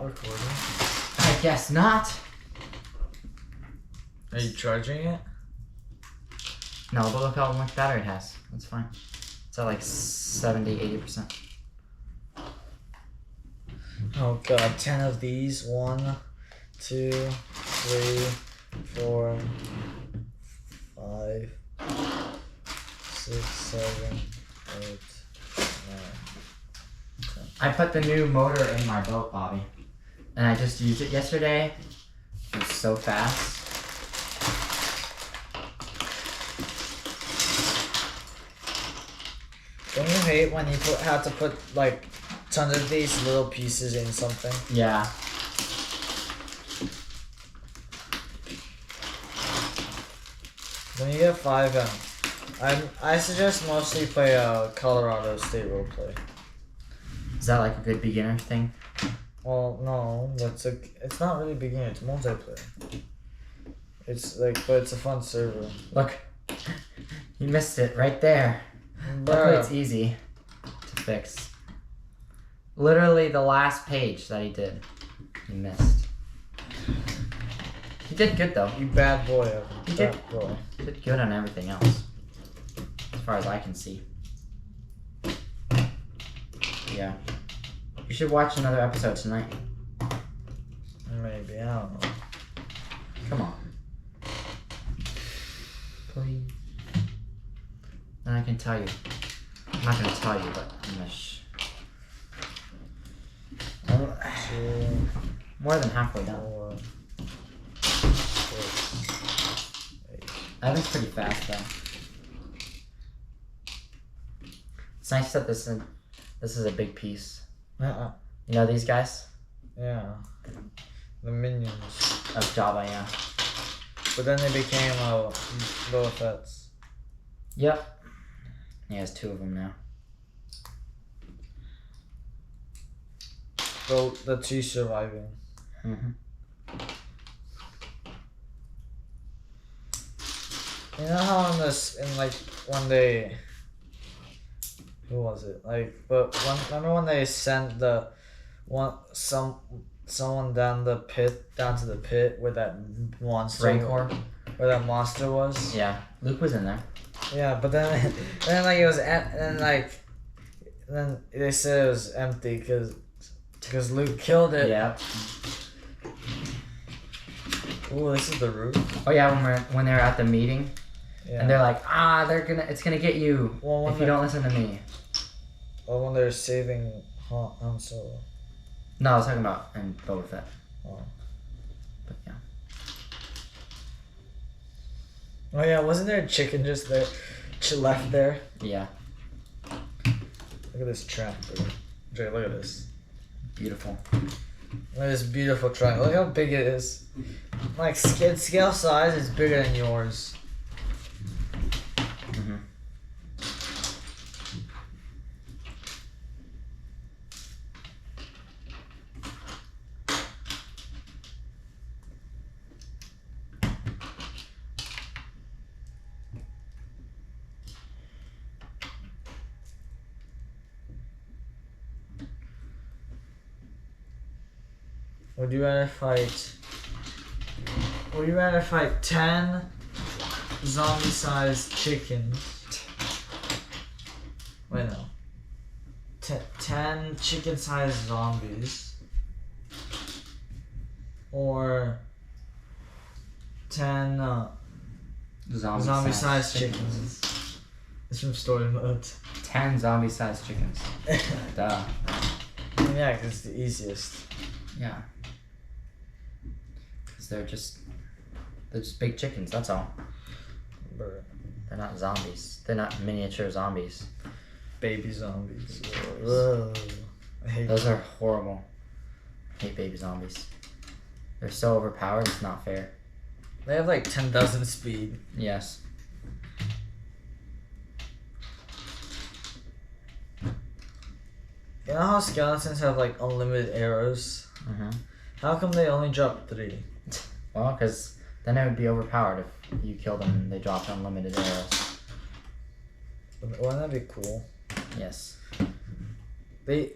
recording? I guess not. Are you charging it? No, but look how much battery it has. That's fine. It's at like 70-80%. Oh god, 10 of these. 1, 2, 3, 4, 5, 6, 7, 8, 9, 10. I put the new motor in my boat, Bobby. And I just used it yesterday. It was so fast. Don't you hate when you have to put like tons of these little pieces in something? Yeah. When you get 5M, I suggest mostly play Colorado State Roleplay. Is that like a good beginner thing? Well, no, it's not really beginner. It's multiplayer. It's like, but it's a fun server. Look, you missed it right there. Luckily, it's easy to fix. Literally the last page that he did, he missed. He did good though. You bad boy, Evan. He bad did. boy. He did good on everything else, as far as I can see. Yeah. You should watch another episode tonight. Maybe, I don't know. Come on. Please. Then I can tell you. I'm not gonna tell you, but I'm gonna more than halfway done. 4, 6, 8. Evan's pretty fast though. It's nice that this is a big piece. You know these guys? Yeah. The minions. Of Jabba, yeah. But then they became Boba Fett's. Yep. He has 2 of them now. Well, the 2 surviving. Mm-hmm. You know how when they, who was it? Remember when they sent someone down to the pit where that monster Rancor? where that monster was? Yeah. Luke was in there. Yeah, but then like it was then they said it was empty because Luke killed it. Yeah. Ooh, this is the roof. Oh yeah, when they're at the meeting, Yeah. and they're like, it's gonna get you if you don't listen to me. Well, when they're saving Han Solo. No, I was talking about in Boba Fett. Oh. But yeah. Oh yeah, wasn't there a chicken just there, left there? Yeah. Look at this tractor. Jay, look at this. Beautiful. Look at this beautiful tractor. Look how big it is. Like scale size is bigger than yours. Mm-hmm. Would you rather fight 10 zombie-sized chickens? Wait, no. 10 chicken-sized zombies, or 10 zombie-sized chickens. It's from story mode. 10 zombie-sized chickens. Duh. Yeah, because it's the easiest. Yeah. Because they're just big chickens, that's all. Brr. They're not zombies. They're not miniature zombies. Baby zombies. Ugh. I hate Those are horrible. I hate baby zombies. They're so overpowered, it's not fair. They have like 10,000 speed. Yes. You know how skeletons have like unlimited arrows? Mm-hmm. How come they only drop 3? Well, because then it would be overpowered if you killed them and they dropped unlimited arrows. Wouldn't that be cool? Yes. They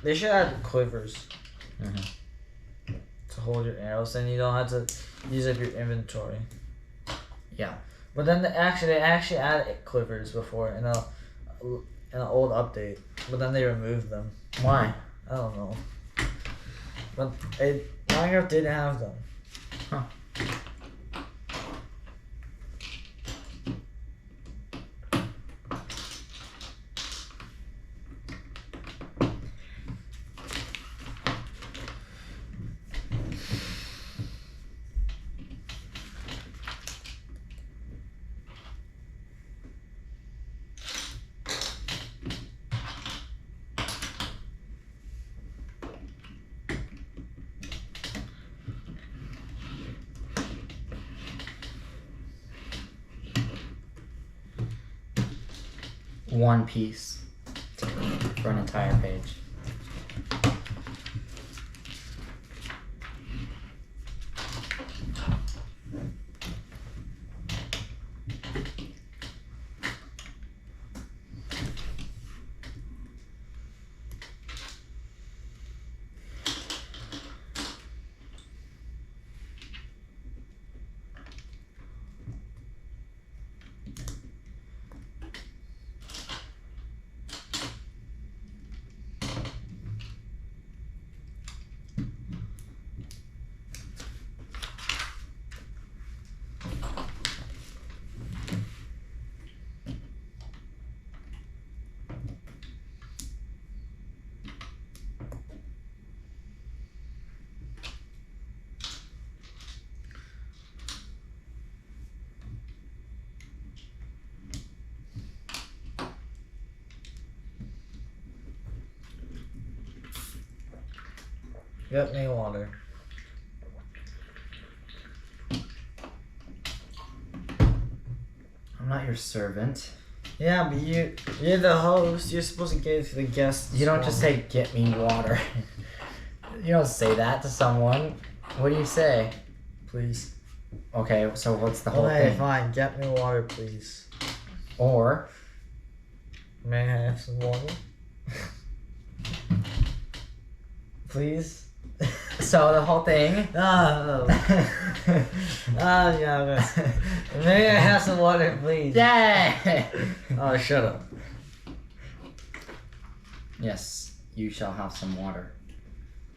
should add quivers. Mm-hmm. hold your arrows, then you don't have to use up your inventory. Yeah. But then they actually added clippers before in an old update, but then they removed them. Why? I don't know. But Minecraft didn't have them. Huh. One piece for an entire page. Get me water. I'm not your servant. Yeah, but you're the host. You're supposed to give it to the guests. You don't just say, "Get me water." You don't say that to someone. What do you say? Please. Okay, so what's the whole Okay, thing? fine. Get me water, please. Or May I have some water? Please? so the whole thing. No. Yeah. May I have some water, please? Yay! Oh, shut up. Yes, you shall have some water,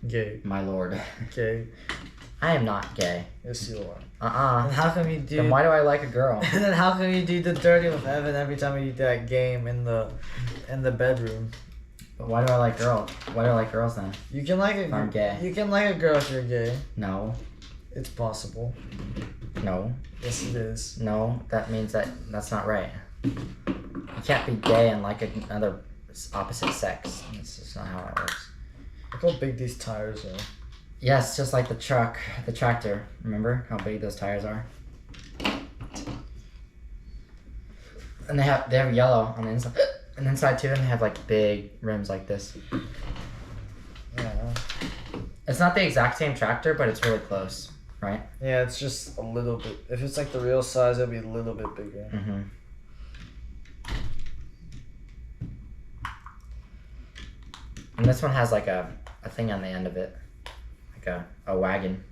Gay. my lord. Gay. I am not gay. Yes, you are. Uh-uh. And how come you do? Then why do I like a girl? And then how come you do the dirty with Evan every time you do that game in the bedroom? But why do I like girls? Why do I like girls then? You can like a. I'm gay. You can like a girl if you're gay. No. It's possible. No. Yes, it is. No. That means that's not right. You can't be gay and like another opposite sex. That's just not how it works. Look how big these tires are. Yes, just like the tractor. Remember how big those tires are? And they have yellow on the inside. And inside too, and they have like big rims like this. Yeah. It's not the exact same tractor, but it's really close, right? Yeah, it's just a little bit. If it's like the real size, it'll be a little bit bigger. Mm-hmm. And this one has like a thing on the end of it, like a wagon.